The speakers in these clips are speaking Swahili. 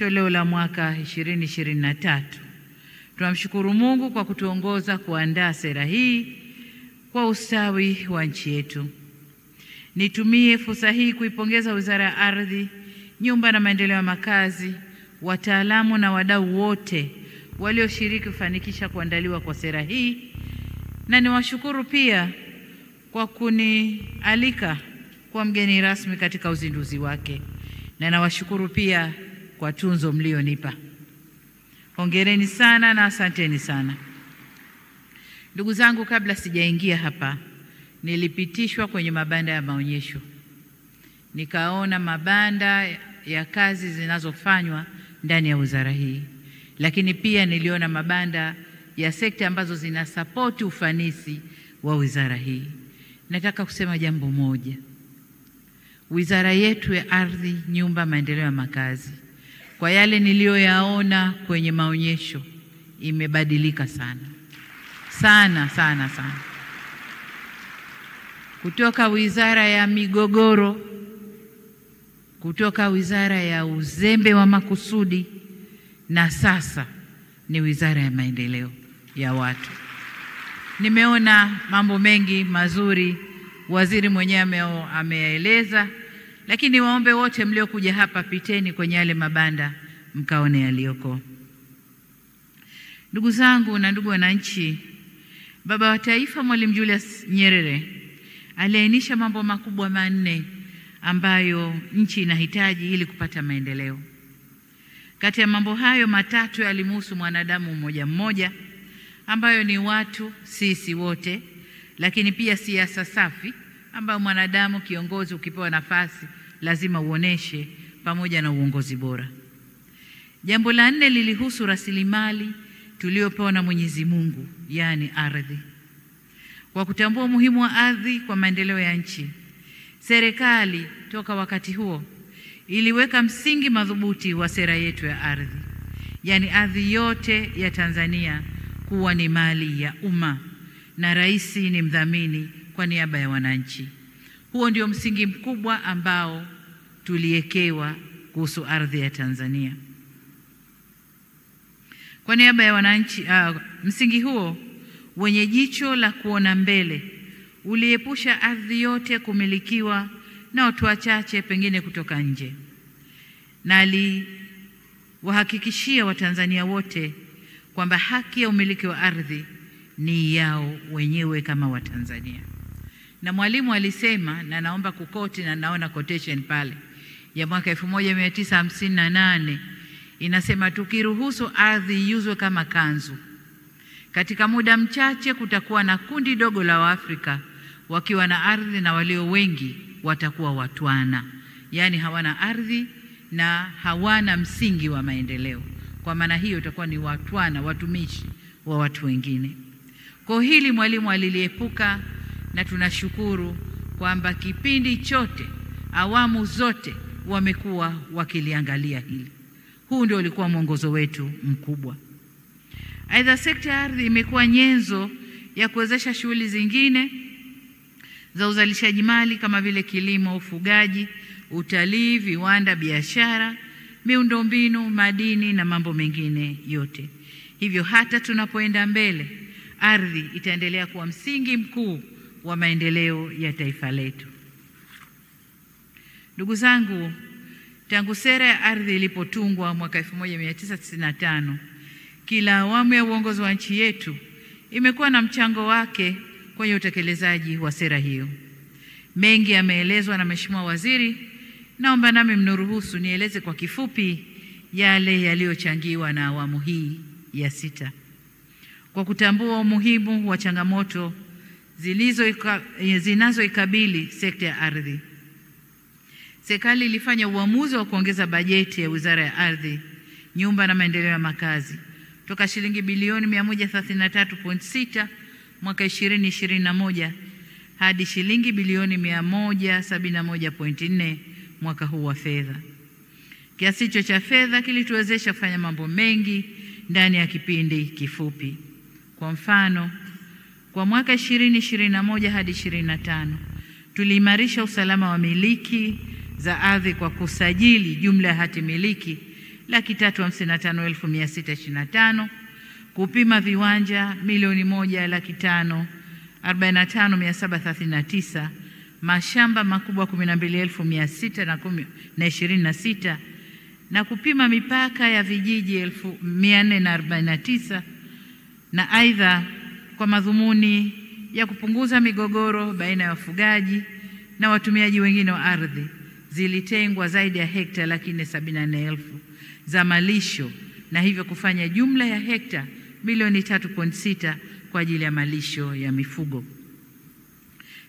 toleo la mwaka 2023. Tunamshukuru Mungu kwa kutuongoza kuandaa sera hii kwa ustawi wa nchi yetu. Nitumie fursa hii kuipongeza Wizara ya Ardhi, Nyumba na Maendeleo ya Makazi, wataalamu na wadau wote walioshiriki kufanikisha kuandaliwa kwa sera hii, na niwashukuru pia kwa kunialika kwa mgeni rasmi katika uzinduzi wake, na nawashukuru pia kwa tunzo mlionipa. Hongereni sana na asanteni sana. Ndugu zangu, kabla sijaingia hapa, nilipitishwa kwenye mabanda ya maonyesho. Nikaona mabanda ya kazi zinazofanywa ndani ya wizara hii, lakini pia niliona mabanda ya sekta ambazo zinasapoti ufanisi wa wizara hii. Nataka kusema jambo moja. Wizara yetu ya Ardhi, Nyumba, Maendeleo ya Makazi, kwa yale niliyoyaona kwenye maonyesho, imebadilika sana. Sana sana sana. Kutoka wizara ya migogoro, kutoka wizara ya uzembe wa makusudi, na sasa ni wizara ya maendeleo ya watu. Nimeona mambo mengi mazuri waziri mwenyewe ameyaeleza, lakini waombe wote mliokuja hapa, piteni kwenye yale mabanda mkaone yaliyoko. Ndugu zangu na ndugu wananchi, Baba wa Taifa Mwalimu Julius Nyerere aliainisha mambo makubwa manne ambayo nchi inahitaji ili kupata maendeleo. Kati ya mambo hayo matatu yalimhusu mwanadamu mmoja mmoja, ambayo ni watu sisi wote, lakini pia siasa safi ambayo mwanadamu kiongozi ukipewa nafasi lazima uoneshe, pamoja na uongozi bora. Jambo la nne lilihusu rasilimali tuliopewa na Mwenyezi Mungu, yani ardhi. Kwa kutambua umuhimu wa ardhi kwa maendeleo ya nchi, serikali toka wakati huo iliweka msingi madhubuti wa sera yetu ya ardhi, yani ardhi yote ya Tanzania kuwa ni mali ya umma na rais ni mdhamini kwa niaba ya wananchi. Huo ndio msingi mkubwa ambao tuliekewa kuhusu ardhi ya Tanzania. Kwa niaba ya wananchi, msingi huo wenye jicho la kuona mbele uliepusha ardhi yote kumilikiwa na watu wachache pengine kutoka nje, na aliwahakikishia Watanzania wote kwamba haki ya umiliki wa ardhi ni yao wenyewe kama Watanzania. Na Mwalimu alisema, na naomba kukoti, na naona quotation pale ya mwaka 1958 inasema, tukiruhusu ardhi iuzwe kama kanzu, katika muda mchache kutakuwa na kundi dogo la Waafrika wakiwa na ardhi na walio wengi watakuwa watwana, yani hawana ardhi na hawana msingi wa maendeleo. Kwa maana hiyo itakuwa ni watwana, watumishi wa watu wengine. Kwa hili Mwalimu aliliepuka, na tunashukuru kwamba kipindi chote, awamu zote wamekuwa wakiliangalia hili. Huu ndio ulikuwa mwongozo wetu mkubwa. Aidha, sekta ya ardhi imekuwa nyenzo ya kuwezesha shughuli zingine za uzalishaji mali kama vile kilimo, ufugaji, utalii, viwanda, biashara, miundombinu, madini na mambo mengine yote. Hivyo hata tunapoenda mbele, ardhi itaendelea kuwa msingi mkuu wa maendeleo ya taifa letu. Ndugu zangu, tangu sera ya ardhi ilipotungwa mwaka 1995, kila awamu ya uongozi wa nchi yetu imekuwa na mchango wake kwenye utekelezaji wa sera hiyo. Mengi yameelezwa na Mheshimiwa Waziri, naomba nami mnuruhusu nieleze kwa kifupi yale yaliyochangiwa na awamu hii ya 6. Kwa kutambua umuhimu wa changamoto zinazoikabili sekta ya ardhi, serikali ilifanya uamuzi wa kuongeza bajeti ya Wizara ya Ardhi, Nyumba na Maendeleo ya Makazi toka shilingi bilioni 133.6 mwaka 2021 hadi shilingi bilioni 171.4 mwaka huu wa fedha. Kiasi hicho cha fedha kilituwezesha kufanya mambo mengi ndani ya kipindi kifupi. Kwa mfano, kwa mwaka 2021 hadi 25 tuliimarisha usalama wa miliki za ardhi kwa kusajili jumla ya hati miliki 355,625, kupima viwanja 1,545,739, mashamba makubwa 12,626 na kupima mipaka ya vijiji 449, na aidha kwa madhumuni ya kupunguza migogoro baina ya wafugaji na watumiaji wengine wa ardhi, zilitengwa zaidi ya hekta 474,000 za malisho, na hivyo kufanya jumla ya hekta milioni 3.6 kwa ajili ya malisho ya mifugo.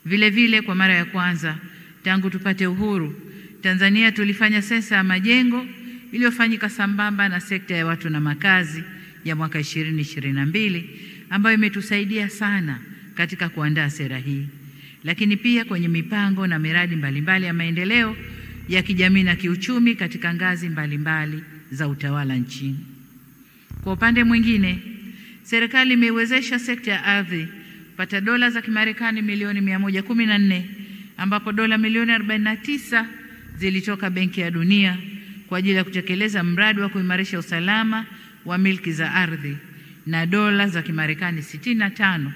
Vile vile kwa mara ya kwanza tangu tupate uhuru, Tanzania tulifanya sensa ya majengo iliyofanyika sambamba na sekta ya watu na makazi ya mwaka 2022, ambayo imetusaidia sana katika kuandaa sera hii, lakini pia kwenye mipango na miradi mbalimbali ya maendeleo ya kijamii na kiuchumi katika ngazi mbalimbali za utawala nchini. Kwa upande mwingine, serikali imewezesha sekta ya ardhi kupata dola za Kimarekani milioni 114, ambapo dola milioni 49 zilitoka Benki ya Dunia kwa ajili ya kutekeleza mradi wa kuimarisha usalama wa milki za ardhi, na dola za Kimarekani 65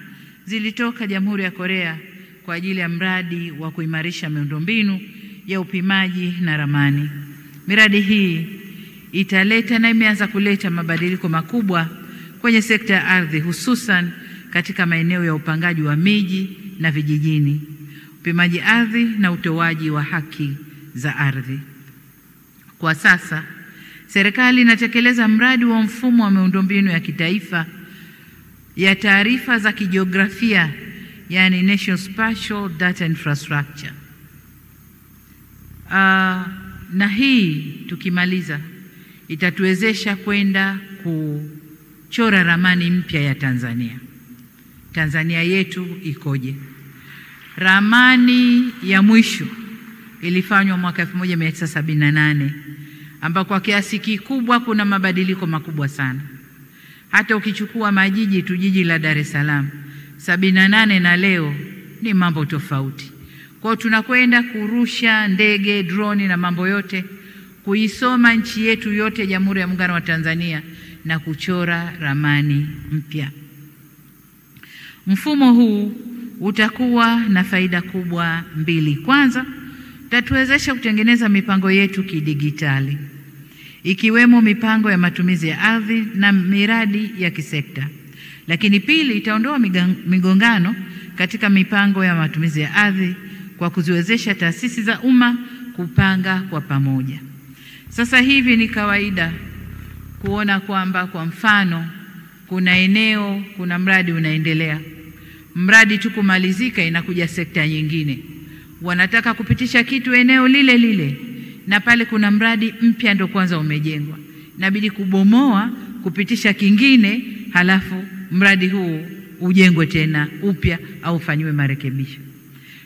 zilitoka Jamhuri ya Korea kwa ajili ya mradi wa kuimarisha miundombinu ya upimaji na ramani. Miradi hii italeta na imeanza kuleta mabadiliko makubwa kwenye sekta ya ardhi, hususan katika maeneo ya upangaji wa miji na vijijini, upimaji ardhi na utoaji wa haki za ardhi. Kwa sasa serikali inatekeleza mradi wa mfumo wa miundombinu ya kitaifa ya taarifa za kijiografia, yani National Spatial Data Infrastructure. Na hii tukimaliza itatuwezesha kwenda kuchora ramani mpya ya Tanzania. Tanzania yetu ikoje? Ramani ya mwisho ilifanywa mwaka 1978, ambako kwa kiasi kikubwa kuna mabadiliko makubwa sana. Hata ukichukua majiji tu, jiji la Dar es Salaam 78 na leo ni mambo tofauti. Kwa tunakwenda kurusha ndege, droni na mambo yote, kuisoma nchi yetu yote, Jamhuri ya Muungano wa Tanzania, na kuchora ramani mpya. Mfumo huu utakuwa na faida kubwa mbili. Kwanza, utatuwezesha kutengeneza mipango yetu kidigitali, ikiwemo mipango ya matumizi ya ardhi na miradi ya kisekta. Lakini pili, itaondoa migongano katika mipango ya matumizi ya ardhi kwa kuziwezesha taasisi za umma kupanga kwa pamoja. Sasa hivi ni kawaida kuona kwamba kwa mfano kuna eneo, kuna mradi unaendelea, mradi tu kumalizika inakuja sekta nyingine, wanataka kupitisha kitu eneo lile lile, na pale kuna mradi mpya ndo kwanza umejengwa, inabidi kubomoa kupitisha kingine, halafu mradi huu ujengwe tena upya au ufanywe marekebisho.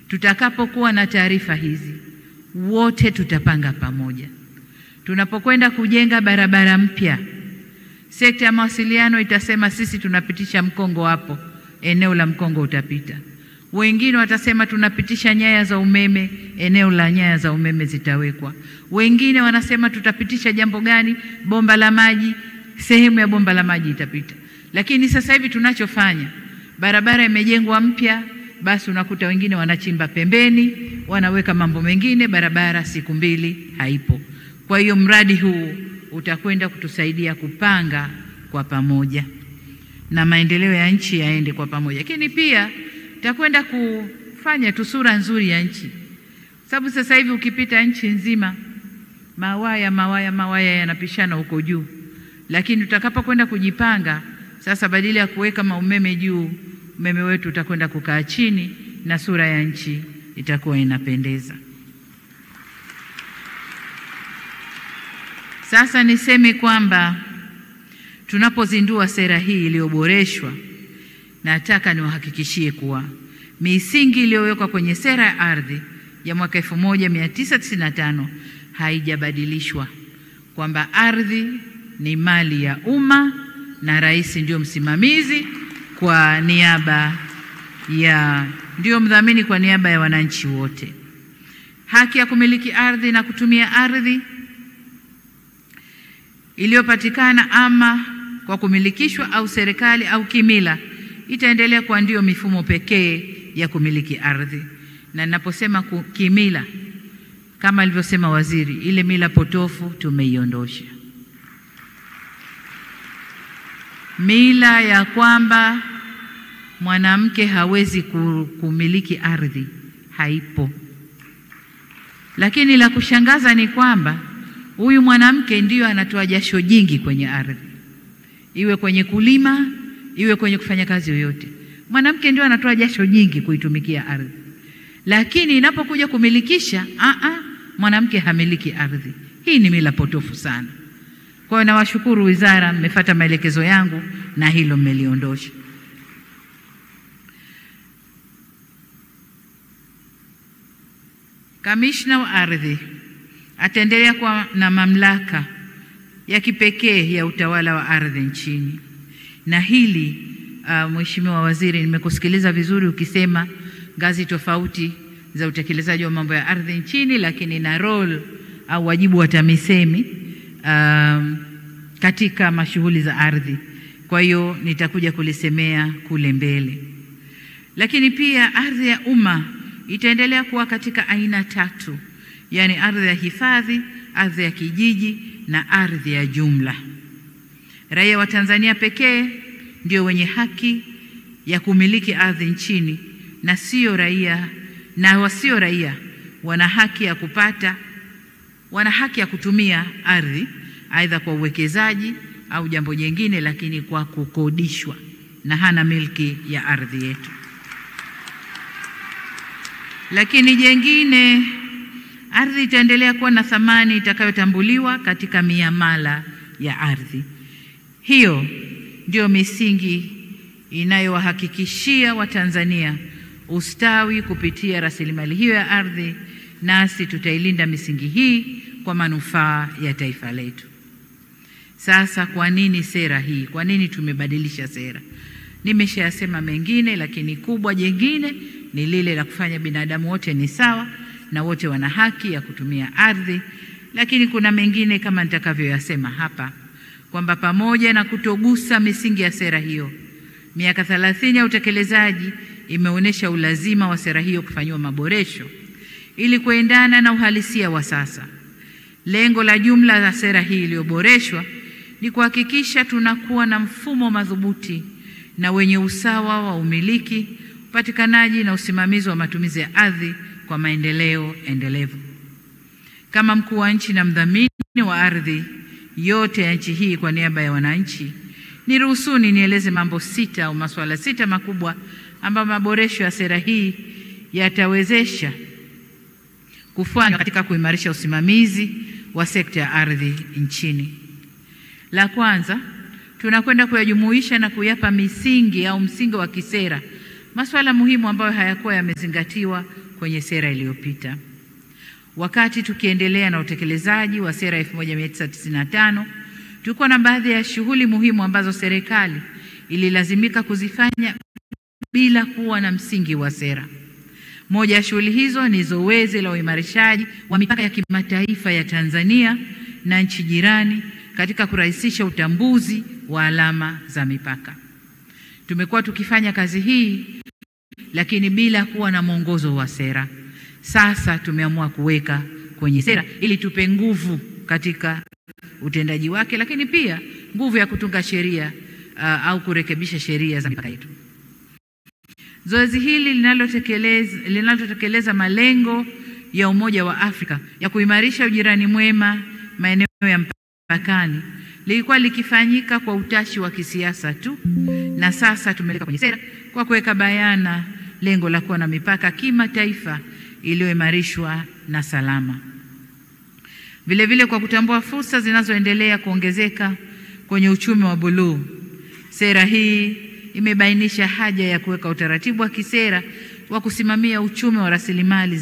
Tutakapokuwa na taarifa hizi, wote tutapanga pamoja. Tunapokwenda kujenga barabara mpya, sekta ya mawasiliano itasema sisi tunapitisha mkongo hapo, eneo la mkongo utapita. Wengine watasema tunapitisha nyaya za umeme, eneo la nyaya za umeme zitawekwa. Wengine wanasema tutapitisha jambo gani, bomba la maji, sehemu ya bomba la maji itapita. Lakini sasa hivi tunachofanya, barabara imejengwa mpya, basi unakuta wengine wanachimba pembeni, wanaweka mambo mengine, barabara siku mbili haipo. Kwa hiyo mradi huu utakwenda kutusaidia kupanga kwa pamoja na maendeleo ya nchi yaende kwa pamoja. Lakini pia itakwenda kufanya tu sura nzuri ya nchi, sababu sasa hivi ukipita nchi nzima mawaya yanapishana huko juu. Lakini tutakapokwenda kujipanga sasa, badala ya kuweka maumeme juu, umeme wetu utakwenda kukaa chini na sura ya nchi itakuwa inapendeza. Sasa niseme kwamba tunapozindua sera hii iliyoboreshwa, nataka niwahakikishie kuwa misingi iliyowekwa kwenye sera ya ardhi ya mwaka 1995 haijabadilishwa, kwamba ardhi ni mali ya umma na rais ndio msimamizi kwa niaba ya, ndio mdhamini kwa niaba ya wananchi wote. Haki ya kumiliki ardhi na kutumia ardhi iliyopatikana ama kwa kumilikishwa au serikali au kimila itaendelea kuwa ndio mifumo pekee ya kumiliki ardhi. Na ninaposema kimila, kama alivyosema waziri, ile mila potofu tumeiondosha. Mila ya kwamba mwanamke hawezi kumiliki ardhi haipo. Lakini la kushangaza ni kwamba huyu mwanamke ndiyo anatoa jasho jingi kwenye ardhi, iwe kwenye kulima, iwe kwenye kufanya kazi yoyote. Mwanamke ndiyo anatoa jasho jingi kuitumikia ardhi, lakini inapokuja kumilikisha, mwanamke hamiliki ardhi. Hii ni mila potofu sana. Kwa hiyo nawashukuru wizara, mmefuata maelekezo yangu na hilo mmeliondosha. Kamishna wa ardhi ataendelea kuwa na mamlaka ya kipekee ya utawala wa ardhi nchini. Na hili Mheshimiwa Waziri, nimekusikiliza vizuri ukisema ngazi tofauti za utekelezaji wa mambo ya ardhi nchini, lakini na role au wajibu wa TAMISEMI katika mashughuli za ardhi. Kwa hiyo nitakuja kulisemea kule mbele. Lakini pia ardhi ya umma itaendelea kuwa katika aina tatu, yani ardhi ya hifadhi, ardhi ya kijiji na ardhi ya jumla. Raia wa Tanzania pekee ndio wenye haki ya kumiliki ardhi nchini, na sio raia na wasio raia wana haki ya kutumia ardhi aidha kwa uwekezaji au jambo jingine, lakini kwa kukodishwa, na hana milki ya ardhi yetu. Lakini jengine, ardhi itaendelea kuwa na thamani itakayotambuliwa katika miamala ya ardhi. Hiyo ndio misingi inayowahakikishia Watanzania ustawi kupitia rasilimali hiyo ya ardhi, nasi tutailinda misingi hii kwa manufaa ya taifa letu. Sasa kwa nini sera hii? Kwa nini tumebadilisha sera? Nimeshayasema mengine, lakini kubwa jengine ni lile la kufanya binadamu wote ni sawa na wote wana haki ya kutumia ardhi. Lakini kuna mengine kama nitakavyoyasema hapa, kwamba pamoja na kutogusa misingi ya sera hiyo, miaka 30 ya utekelezaji imeonyesha ulazima wa sera hiyo kufanywa maboresho ili kuendana na uhalisia wa sasa. Lengo la jumla la sera hii iliyoboreshwa ni kuhakikisha tunakuwa na mfumo madhubuti na wenye usawa wa umiliki, upatikanaji na usimamizi wa matumizi ya ardhi kwa maendeleo endelevu. Kama mkuu wa nchi na mdhamini wa ardhi yote ya nchi hii, kwa niaba ya wananchi, niruhusuni nieleze mambo sita au masuala sita makubwa ambayo maboresho ya sera hii yatawezesha kufanywa katika kuimarisha usimamizi wa sekta ya ardhi nchini. La kwanza, tunakwenda kuyajumuisha na kuyapa misingi au msingi wa kisera masuala muhimu ambayo hayakuwa yamezingatiwa kwenye sera iliyopita. Wakati tukiendelea na utekelezaji wa sera 1995, tulikuwa na baadhi ya shughuli muhimu ambazo serikali ililazimika kuzifanya bila kuwa na msingi wa sera. Moja ya shughuli hizo ni zoezi la uimarishaji wa mipaka ya kimataifa ya Tanzania na nchi jirani katika kurahisisha utambuzi wa alama za mipaka. Tumekuwa tukifanya kazi hii lakini bila kuwa na mwongozo wa sera. Sasa tumeamua kuweka kwenye sera ili tupe nguvu katika utendaji wake, lakini pia nguvu ya kutunga sheria au kurekebisha sheria za mipaka yetu. Zoezi hili linalotekeleza malengo ya Umoja wa Afrika ya kuimarisha ujirani mwema maeneo ya mpakani lilikuwa likifanyika kwa utashi wa kisiasa tu, na sasa tumeleka kwenye sera kwa kuweka bayana lengo la kuwa na mipaka kimataifa iliyoimarishwa na salama. Vile vile kwa kutambua fursa zinazoendelea kuongezeka kwenye uchumi wa buluu, sera hii imebainisha haja ya kuweka utaratibu wa kisera wa kusimamia uchumi wa rasilimali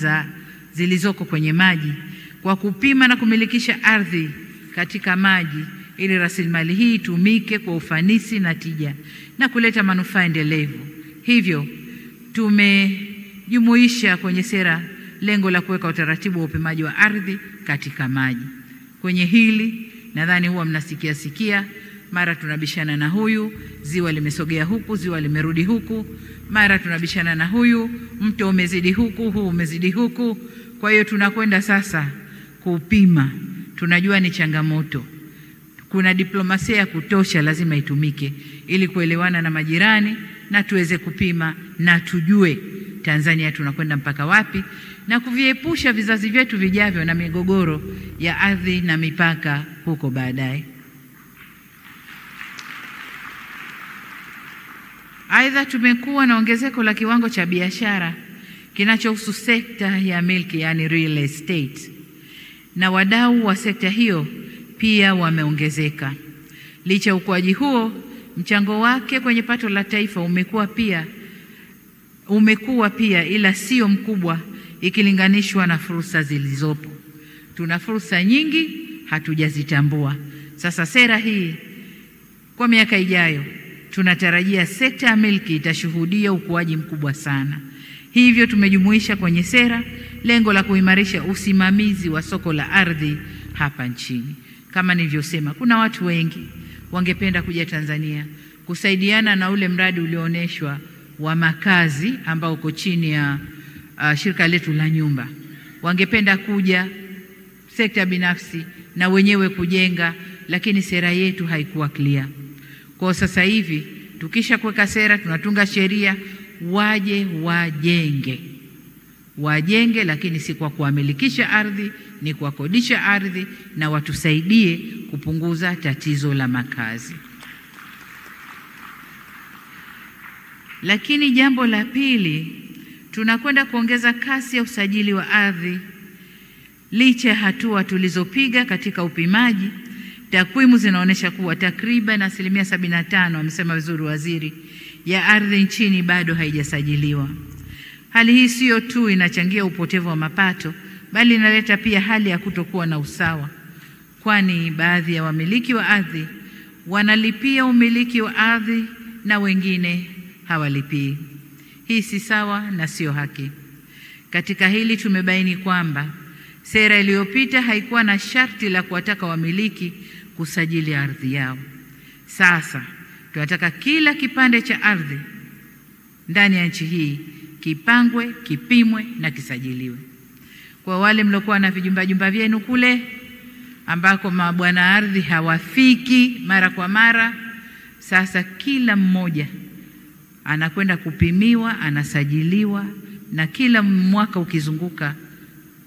zilizoko kwenye maji kwa kupima na kumilikisha ardhi katika maji ili rasilimali hii itumike kwa ufanisi na tija na kuleta manufaa endelevu. Hivyo tumejumuisha kwenye sera lengo la kuweka utaratibu wa upimaji wa ardhi katika maji. Kwenye hili Nadhani huwa mnasikia mara tunabishana na huyu, ziwa limesogea huku, ziwa limerudi huku, mara tunabishana na huyu, mto umezidi huku, huu umezidi huku. Kwa hiyo tunakwenda sasa kupima. Tunajua ni changamoto. Kuna diplomasia ya kutosha lazima itumike ili kuelewana na majirani na tuweze kupima na tujue Tanzania tunakwenda mpaka wapi na kuviepusha vizazi vyetu vijavyo na migogoro ya ardhi na mipaka huko baadaye. Aidha, tumekuwa na ongezeko la kiwango cha biashara kinachohusu sekta ya milki, yani real estate, na wadau wa sekta hiyo pia wameongezeka. Licha ukuaji huo, mchango wake kwenye pato la taifa umekuwa pia ila sio mkubwa ikilinganishwa na fursa zilizopo. Tuna fursa nyingi hatujazitambua. Sasa sera hii kwa miaka ijayo tunatarajia sekta ya milki itashuhudia ukuaji mkubwa sana. Hivyo tumejumuisha kwenye sera lengo la kuimarisha usimamizi wa soko la ardhi hapa nchini. Kama nilivyosema, kuna watu wengi wangependa kuja Tanzania kusaidiana na ule mradi uliooneshwa wa makazi ambao uko chini ya shirika letu la nyumba. Wangependa kuja sekta binafsi na wenyewe kujenga, lakini sera yetu haikuwa clear. Kwa sasa hivi tukisha kuweka sera, tunatunga sheria, waje wajenge, lakini si kwa kuamilikisha ardhi, ni kwa kodisha ardhi, na watusaidie kupunguza tatizo la makazi. Lakini jambo la pili, tunakwenda kuongeza kasi ya usajili wa ardhi. Licha hatua tulizopiga katika upimaji, takwimu zinaonyesha kuwa takriban 75%, amesema vizuri waziri, ya ardhi nchini bado haijasajiliwa. Hali hii sio tu inachangia upotevu wa mapato, bali inaleta pia hali ya kutokuwa na usawa, kwani baadhi ya wamiliki wa ardhi wanalipia umiliki wa ardhi na wengine hawalipii. Hii si sawa na sio haki. Katika hili tumebaini kwamba sera iliyopita haikuwa na sharti la kuwataka wamiliki kusajili ardhi yao. Sasa tunataka kila kipande cha ardhi ndani ya nchi hii kipangwe, kipimwe na kisajiliwe. Kwa wale mliokuwa na vijumba vyenu kule ambako mabwana ardhi hawafiki mara kwa mara, sasa kila mmoja anakwenda kupimiwa, anasajiliwa, na kila mwaka ukizunguka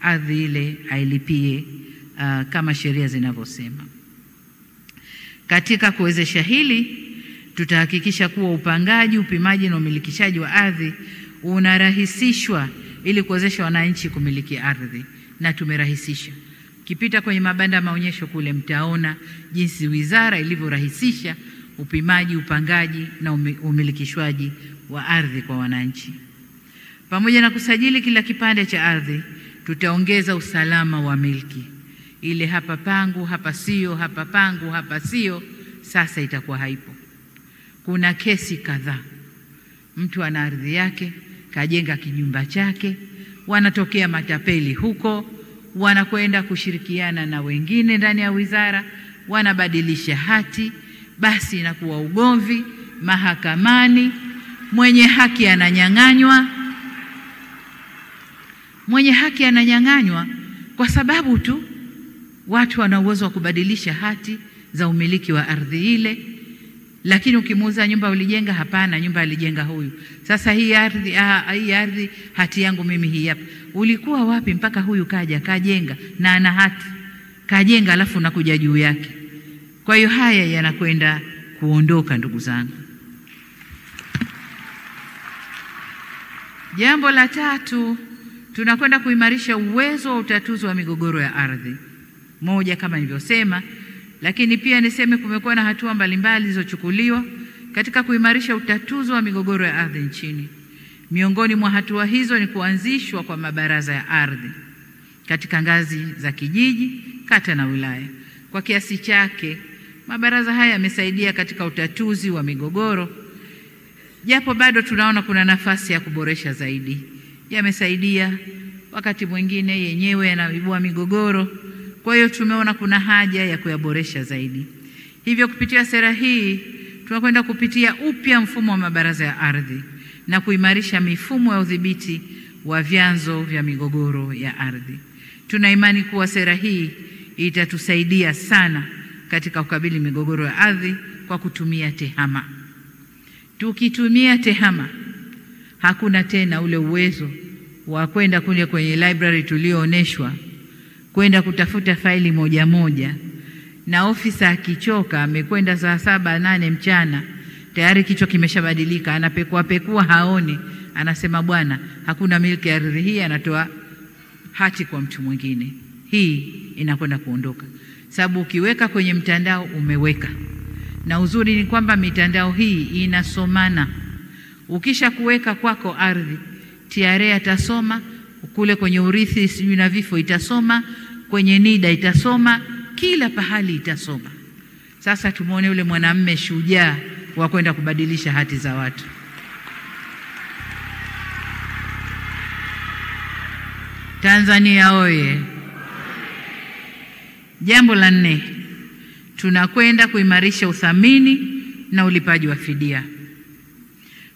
ardhi ile ailipie kama sheria zinavyosema. Katika kuwezesha hili, tutahakikisha kuwa upangaji, upimaji na umilikishaji wa ardhi unarahisishwa ili kuwezesha wananchi kumiliki ardhi, na tumerahisisha. Kipita kwenye mabanda maonyesho kule, mtaona jinsi wizara ilivyorahisisha upimaji, upangaji na umilikishwaji wa ardhi kwa wananchi. Pamoja na kusajili kila kipande cha ardhi, tutaongeza usalama wa milki. Ile hapa pangu, hapa sio, hapa pangu, hapa sio, sasa itakuwa haipo. Kuna kesi kadhaa, mtu ana ardhi yake, kajenga kijumba chake, wanatokea matapeli huko, wanakwenda kushirikiana na wengine ndani ya wizara, wanabadilisha hati, basi inakuwa ugomvi mahakamani, mwenye haki ananyang'anywa kwa sababu tu watu wana uwezo wa kubadilisha hati za umiliki wa ardhi ile. Lakini ukimuuza nyumba ulijenga, hapana, nyumba alijenga huyu. Sasa hii ardhi hati yangu mimi hii hapa. Ulikuwa wapi mpaka huyu kajenga na ana hati, kajenga alafu nakuja juu yake? Kwa hiyo haya yanakwenda kuondoka, ndugu zangu. Jambo la tatu, tunakwenda kuimarisha uwezo wa utatuzi wa migogoro ya ardhi. Moja, kama nilivyosema, lakini pia niseme kumekuwa na hatua mbalimbali zilizochukuliwa katika kuimarisha utatuzi wa migogoro ya ardhi nchini. Miongoni mwa hatua hizo ni kuanzishwa kwa mabaraza ya ardhi katika ngazi za kijiji, kata na wilaya. Kwa kiasi chake, mabaraza haya yamesaidia katika utatuzi wa migogoro, japo bado tunaona kuna nafasi ya kuboresha zaidi. Yamesaidia wakati mwingine yenyewe yanaibua migogoro, Kwa hiyo tumeona kuna haja ya kuyaboresha zaidi. Hivyo kupitia sera hii tunakwenda kupitia upya mfumo wa mabaraza ya ardhi na kuimarisha mifumo ya udhibiti wa vyanzo vya migogoro ya ardhi. Tuna imani kuwa sera hii itatusaidia sana katika kukabili migogoro ya ardhi kwa kutumia TEHAMA. Tukitumia TEHAMA hakuna tena ule uwezo wa kwenda kule kwenye library tuliooneshwa kwenda kutafuta faili moja moja, na ofisa akichoka amekwenda saa 7-8 mchana tayari kichwa kimeshabadilika, anapekua pekua haoni, anasema bwana hakuna miliki ya ardhi hii, anatoa hati kwa mtu mwingine. Hii inakwenda kuondoka, sababu ukiweka kwenye mtandao umeweka, na uzuri ni kwamba mitandao hii inasomana. Ukisha kuweka kwako ardhi, TRA atasoma kule kwenye urithi sijui na vifo itasoma, kwenye NIDA itasoma, kila pahali itasoma. Sasa tumuone yule mwanamume shujaa wa kwenda kubadilisha hati za watu. Tanzania oye! Jambo la 4, tunakwenda kuimarisha uthamini na ulipaji wa fidia.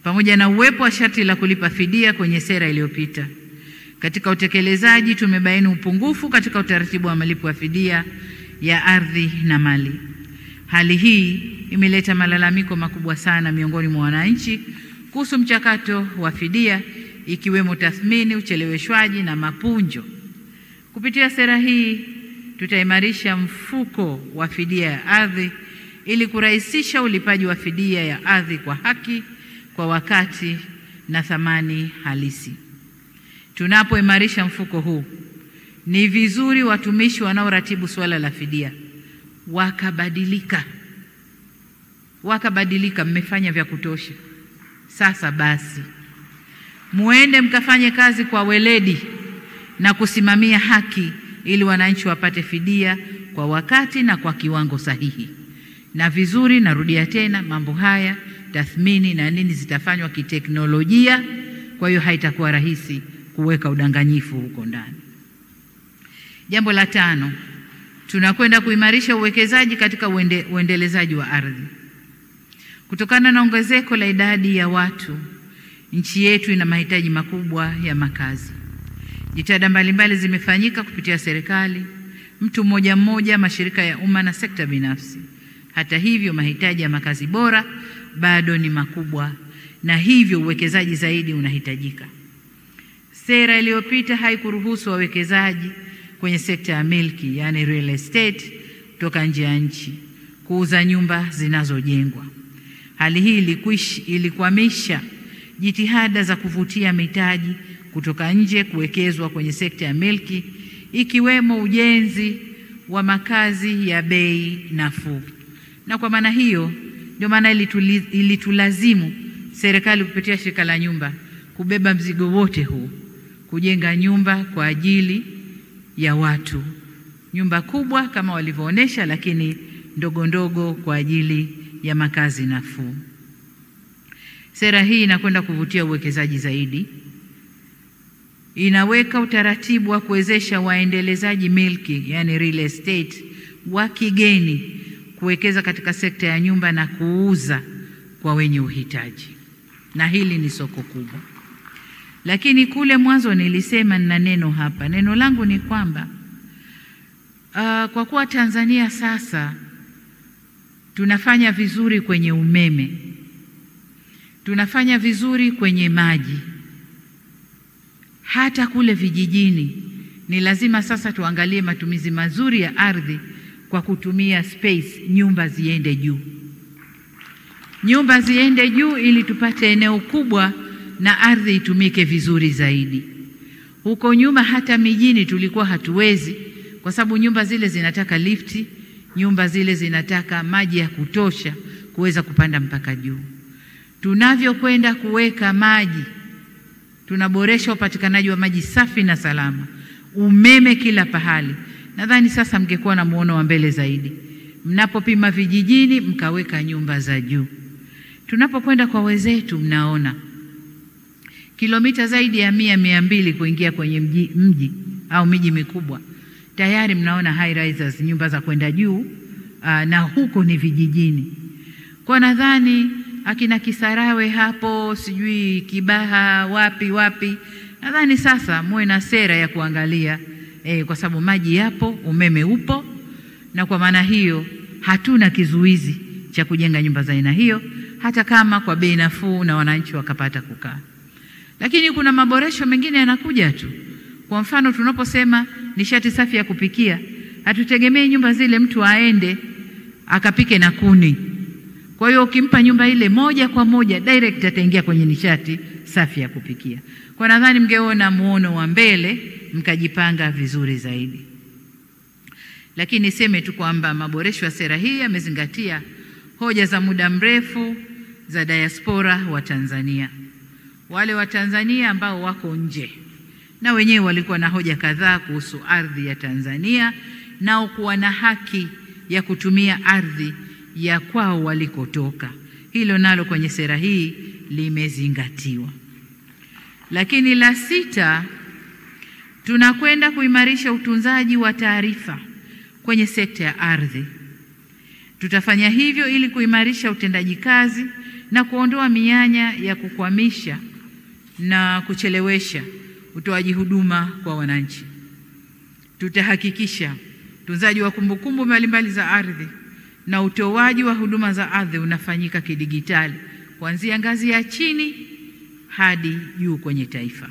Pamoja na uwepo wa sharti la kulipa fidia kwenye sera iliyopita, katika utekelezaji tumebaini upungufu katika utaratibu wa malipo ya fidia ya ardhi na mali. Hali hii imeleta malalamiko makubwa sana miongoni mwa wananchi kuhusu mchakato wa fidia, ikiwemo tathmini, ucheleweshwaji na mapunjo. Kupitia sera hii tutaimarisha mfuko wa fidia ya ardhi ili kurahisisha ulipaji wa fidia ya ardhi kwa haki, kwa wakati na thamani halisi. Tunapoimarisha mfuko huu, ni vizuri watumishi wanaoratibu suala la fidia wakabadilika. Mmefanya vya kutosha, sasa basi muende mkafanye kazi kwa weledi na kusimamia haki ili wananchi wapate fidia kwa wakati na kwa kiwango sahihi. Na vizuri, narudia tena, mambo haya tathmini na nini zitafanywa kiteknolojia, kwa hiyo haitakuwa rahisi kuweka udanganyifu huko ndani. Jambo la 5, tunakwenda kuimarisha uwekezaji katika uendelezaji wa ardhi. Kutokana na ongezeko la idadi ya watu, nchi yetu ina mahitaji makubwa ya makazi. Jitihada mbalimbali zimefanyika kupitia serikali, mtu mmoja, mashirika ya umma na sekta binafsi. Hata hivyo, mahitaji ya makazi bora bado ni makubwa, na hivyo uwekezaji zaidi unahitajika. Sera iliyopita haikuruhusu wawekezaji kwenye sekta ya milki, yani real estate, kutoka nje ya nchi kuuza nyumba zinazojengwa. Hali hii ilikwamisha jitihada za kuvutia mitaji kutoka nje kuwekezwa kwenye sekta ya milki, ikiwemo ujenzi wa makazi ya bei nafuu. Na kwa maana hiyo ndio maana ilitulazimu serikali kupitia shirika la nyumba kubeba mzigo wote huu, kujenga nyumba kwa ajili ya watu, nyumba kubwa kama walivyoonesha, lakini ndogo ndogo kwa ajili ya makazi nafuu. Sera hii inakwenda kuvutia uwekezaji zaidi. Inaweka utaratibu wa kuwezesha waendelezaji milki, yani real estate, wa kigeni kuwekeza katika sekta ya nyumba na kuuza kwa wenye uhitaji. Na hili ni soko kubwa. Lakini kule mwanzo nilisema nina neno hapa. Neno langu ni kwamba kwa kuwa Tanzania sasa tunafanya vizuri kwenye umeme, tunafanya vizuri kwenye maji, hata kule vijijini ni lazima sasa tuangalie matumizi mazuri ya ardhi kwa kutumia space, nyumba ziende juu. Nyumba ziende juu ili tupate eneo kubwa na ardhi itumike vizuri zaidi. Huko nyuma hata mijini tulikuwa hatuwezi, kwa sababu nyumba zile zinataka lifti, nyumba zile zinataka maji ya kutosha kuweza kupanda mpaka juu. Tunavyokwenda kuweka maji, tunaboresha upatikanaji wa maji safi na salama, umeme kila pahali. Nadhani sasa mngekuwa na muono wa mbele zaidi mnapopima vijijini mkaweka nyumba za juu. Tunapokwenda kwa wenzetu, mnaona kilomita zaidi ya 100-200 kuingia kwenye mji au miji mikubwa tayari mnaona high rises, nyumba za kwenda juu, na huko ni vijijini. Kwa nadhani akina Kisarawe hapo, sijui Kibaha, wapi, nadhani sasa muwe na sera ya kuangalia kwa sababu maji yapo, umeme upo, na kwa maana hiyo hatuna kizuizi cha kujenga nyumba za aina hiyo, hata kama kwa bei nafuu na wananchi wakapata kukaa. Lakini kuna maboresho mengine yanakuja tu. Kwa mfano, tunaposema nishati safi ya kupikia, hatutegemei nyumba zile mtu aende akapike na kuni. Kwa hiyo ukimpa nyumba ile moja kwa moja direct ataingia kwenye nishati safi ya kupikia. Kwa nadhani mngeona muono wa mbele mkajipanga vizuri zaidi. Lakini niseme tu kwamba maboresho ya sera hii yamezingatia hoja za muda mrefu za diaspora wa Tanzania. Wale wa Tanzania ambao wako nje na wenyewe walikuwa na hoja kadhaa kuhusu ardhi ya Tanzania, nao kuwa na haki ya kutumia ardhi ya kwao walikotoka. Hilo nalo kwenye sera hii limezingatiwa. Lakini la 6, tunakwenda kuimarisha utunzaji wa taarifa kwenye sekta ya ardhi. Tutafanya hivyo ili kuimarisha utendaji kazi na kuondoa mianya ya kukwamisha na kuchelewesha utoaji huduma kwa wananchi. Tutahakikisha utunzaji wa kumbukumbu mbalimbali za ardhi na utoaji wa huduma za ardhi unafanyika kidigitali kuanzia ngazi ya chini hadi juu kwenye taifa.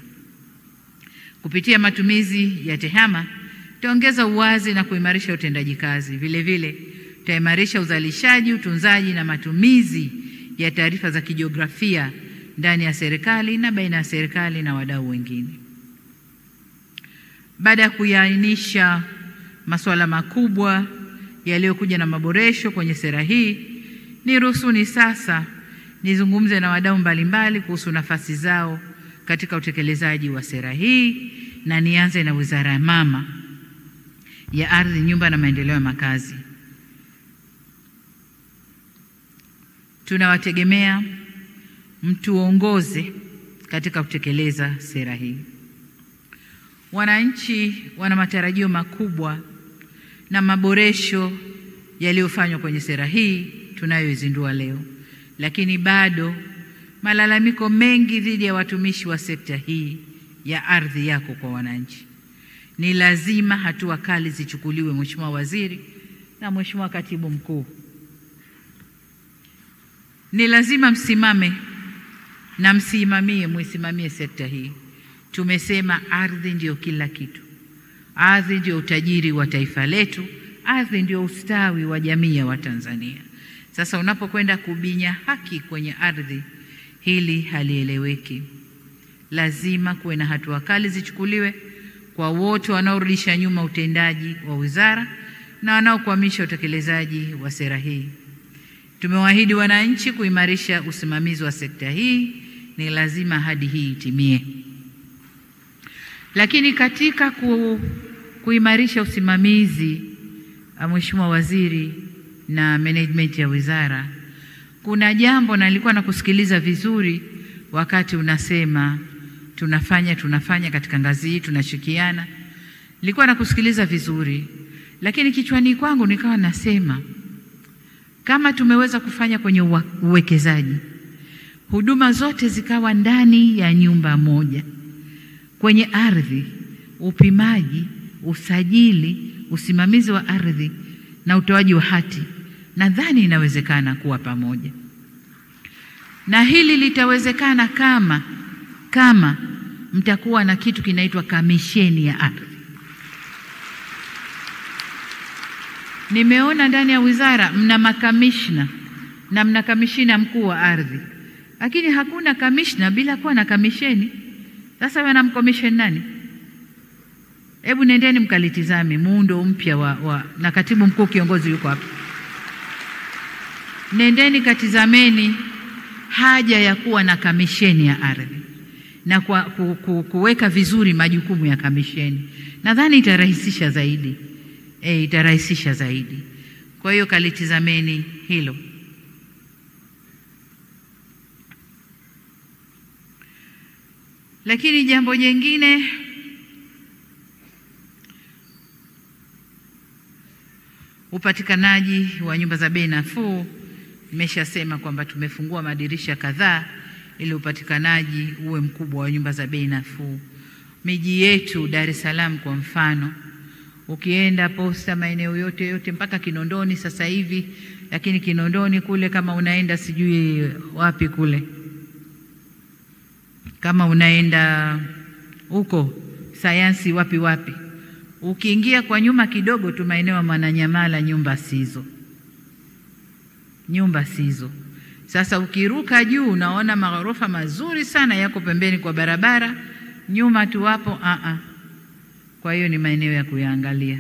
Kupitia matumizi ya TEHAMA, tutaongeza uwazi na kuimarisha utendaji kazi. Vile vile, tutaimarisha uzalishaji, utunzaji na matumizi ya taarifa za kijiografia ndani ya serikali na baina ya serikali na wadau wengine. Baada ya kuainisha masuala makubwa yaliyokuja na maboresho kwenye sera hii, niruhusuni sasa nizungumze na wadau mbalimbali kuhusu nafasi zao katika utekelezaji wa sera hii, na nianze na Wizara ya Mama ya Ardhi, Nyumba na Maendeleo ya Makazi. Tunawategemea mtuongoze katika kutekeleza sera hii. Wananchi wana matarajio makubwa na maboresho yaliyofanywa kwenye sera hii tunayoizindua leo, lakini bado malalamiko mengi dhidi ya watumishi wa sekta hii ya ardhi yako kwa wananchi. Ni lazima hatua kali zichukuliwe, Mheshimiwa Waziri na Mheshimiwa Katibu Mkuu. Ni lazima msimame na mwisimamie sekta hii. Tumesema ardhi ndio kila kitu. Ardhi ndio utajiri wa taifa letu. Ardhi ndio ustawi wa jamii ya Watanzania. Sasa unapokwenda kubinya haki kwenye ardhi, hili halieleweki. Lazima kuwe na hatua kali zichukuliwe kwa wote wanaorudisha nyuma utendaji wa wizara na wanaokwamisha utekelezaji wa sera hii. Tumewaahidi wananchi kuimarisha usimamizi wa sekta hii. Ni lazima ahadi hii itimie. Lakini katika kuimarisha usimamizi, Mheshimiwa Waziri na management ya wizara, kuna jambo, na nilikuwa nakusikiliza vizuri wakati unasema tunafanya katika ngazi hii, tunashikiana. Nilikuwa nakusikiliza vizuri, lakini kichwani kwangu nikawa nasema kama tumeweza kufanya kwenye uwekezaji, huduma zote zikawa ndani ya nyumba moja, kwenye ardhi, upimaji, usajili, usimamizi wa ardhi na utoaji wa hati, nadhani inawezekana kuwa pamoja. Na hili litawezekana kama mtakuwa na kitu kinaitwa kamisheni ya ardhi. Nimeona ndani ya wizara mna makamishna na mna kamishina mkuu wa ardhi, lakini hakuna kamishna bila kuwa na kamisheni. Sasa wanamkomisheni nani? Hebu nendeni mkalitizame muundo mpya na katibu mkuu kiongozi yuko hapa. Nendeni katizameni haja ya kuwa na kamisheni ya ardhi na kuweka vizuri majukumu ya kamisheni. Nadhani itarahisisha zaidi. Kwa hiyo kalitizameni hilo. Lakini jambo jingine, Upatikanaji wa nyumba za bei nafuu, nimeshasema kwamba tumefungua madirisha kadhaa ili upatikanaji uwe mkubwa wa nyumba za bei nafuu. Miji yetu Dar es Salaam kwa mfano, ukienda Posta, maeneo yote mpaka Kinondoni sasa hivi, lakini Kinondoni kule kama unaenda sijui wapi kule, kama unaenda huko Sayansi wapi, ukiingia kwa nyuma kidogo tu maeneo ya Mwananyamala, nyumba sizo. Sasa ukiruka juu unaona maghorofa mazuri sana yako pembeni kwa barabara, nyuma tu hapo Kwa hiyo ni maeneo ya kuyaangalia,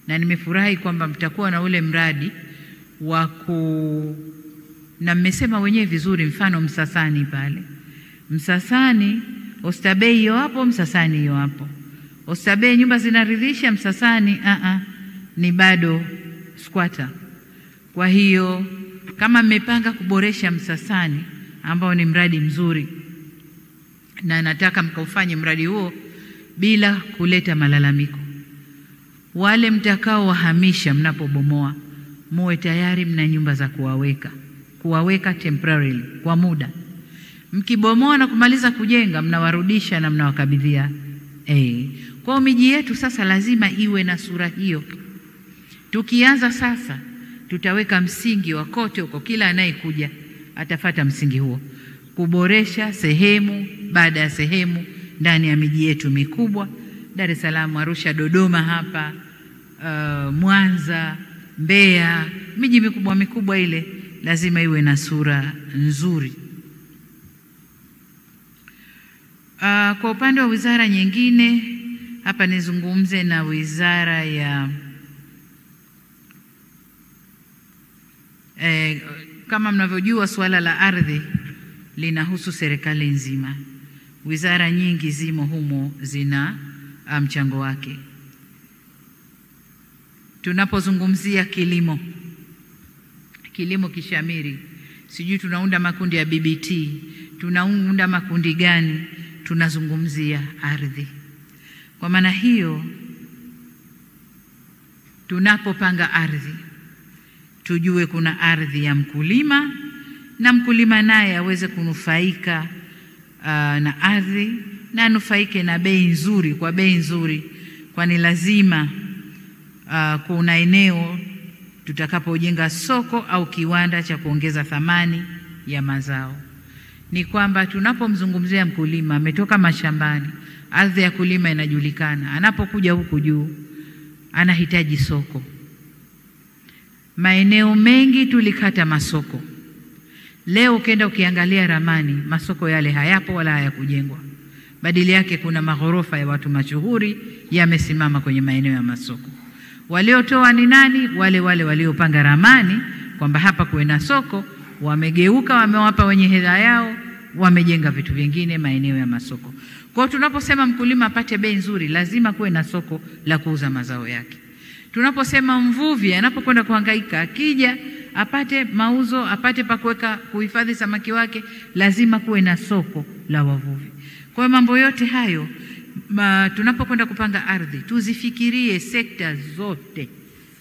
na nimefurahi kwamba mtakuwa na ule mradi wa na mmesema wenyewe vizuri, mfano Msasani pale. Msasani Oysterbay hiyo hapo, Msasani hiyo hapo. Oysterbay nyumba zinaridhisha, Msasani ni bado squatter. Kwa hiyo kama mmepanga kuboresha Msasani ambao ni mradi mzuri, na nataka mkaufanye mradi huo bila kuleta malalamiko, wale mtakao wahamisha mnapobomoa muwe tayari mna nyumba za kuwaweka temporarily kwa muda. Mkibomoa na kumaliza kujenga mnawarudisha na mnawakabidhia. Kwa miji yetu sasa lazima iwe na sura hiyo. Tukianza sasa tutaweka msingi wa kote huko, kila anayekuja atafata msingi huo, kuboresha sehemu baada ya sehemu ndani ya miji yetu mikubwa, Dar es Salaam, Arusha, Dodoma hapa, Mwanza, Mbeya, miji mikubwa ile lazima iwe na sura nzuri. Kwa upande wa wizara nyingine hapa nizungumze na wizara ya kama mnavyojua suala la ardhi linahusu serikali nzima. Wizara nyingi zimo humo, zina mchango wake. Tunapozungumzia kilimo kishamiri, sijui tunaunda makundi ya BBT, tunaunda makundi gani, tunazungumzia ardhi. Kwa maana hiyo tunapopanga ardhi tujue kuna ardhi ya mkulima, na mkulima naye aweze kunufaika na ardhi na anufaike na bei nzuri, kwani lazima kuna eneo tutakapojenga soko au kiwanda cha kuongeza thamani ya mazao. Ni kwamba tunapomzungumzia mkulima ametoka mashambani, ardhi ya kulima inajulikana, anapokuja huku juu anahitaji soko. Maeneo mengi tulikata masoko. Leo ukienda ukiangalia ramani, masoko yale hayapo wala hayakujengwa. Badili yake kuna maghorofa ya watu mashuhuri yamesimama kwenye maeneo ya masoko. Waliotoa ni nani? Wale waliopanga ramani kwamba hapa kuwe na soko, wamegeuka, wamewapa wenye hela yao, wamejenga vitu vingine maeneo ya masoko. Kwa tunaposema mkulima apate bei nzuri, lazima kuwe na soko la kuuza mazao yake. Tunaposema mvuvi anapokwenda kuhangaika, akija apate mauzo, apate pa kuhifadhi samaki wake, lazima kuwe na soko la wavuvi. Kwa mambo yote hayo tunapokwenda kupanga ardhi tuzifikirie sekta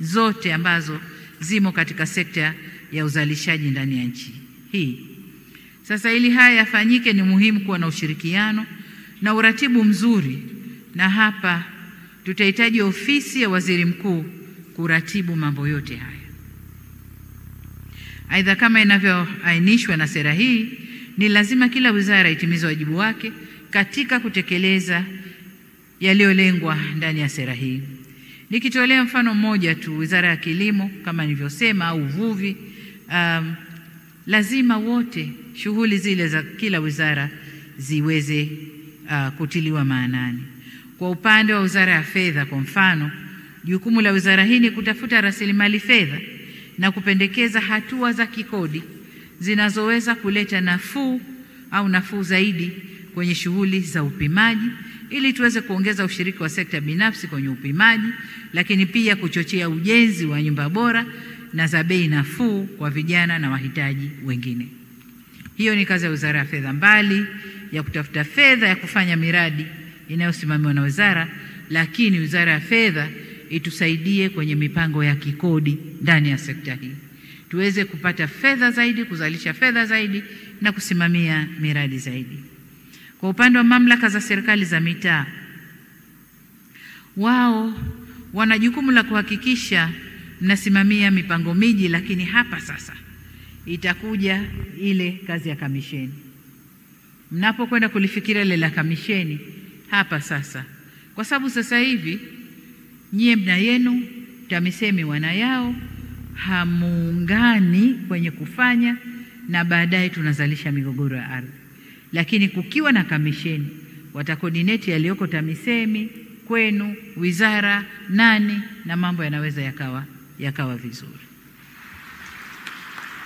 zote ambazo zimo katika sekta ya uzalishaji ndani ya nchi hii. Sasa ili haya yafanyike ni muhimu kuwa na ushirikiano na uratibu mzuri, na hapa tutahitaji ofisi ya waziri mkuu kuratibu mambo yote haya. Aidha, kama inavyoainishwa na sera hii, ni lazima kila wizara itimize wajibu wake katika kutekeleza yaliyolengwa ndani ya sera hii. Nikitolea mfano mmoja tu, wizara ya kilimo kama nilivyosema, au uvuvi, lazima wote shughuli zile za kila wizara ziweze kutiliwa maanani. Kwa upande wa wizara ya fedha kwa mfano, jukumu la wizara hii ni kutafuta rasilimali fedha na kupendekeza hatua za kikodi zinazoweza kuleta nafuu zaidi kwenye shughuli za upimaji, ili tuweze kuongeza ushiriki wa sekta binafsi kwenye upimaji, lakini pia kuchochea ujenzi wa nyumba bora na za bei nafuu kwa vijana na wahitaji wengine. Hiyo ni kazi ya wizara ya fedha, mbali ya kutafuta fedha ya kufanya miradi inayosimamiwa na wizara, lakini wizara ya fedha itusaidie kwenye mipango ya kikodi ndani ya sekta hii, tuweze kupata fedha zaidi, kuzalisha fedha zaidi na kusimamia miradi zaidi. Kwa upande wa mamlaka za serikali za mitaa, wao wana jukumu la kuhakikisha mnasimamia mipango miji, lakini hapa sasa itakuja ile kazi ya kamisheni. Mnapokwenda kulifikiria ile la kamisheni hapa sasa, kwa sababu sasa hivi nyie mna yenu, TAMISEMI wana yao, hamuungani kwenye kufanya na baadaye tunazalisha migogoro ya ardhi. Lakini kukiwa na kamisheni, watakoordinate yaliyoko TAMISEMI kwenu, wizara, nani, na mambo yanaweza yakawa vizuri.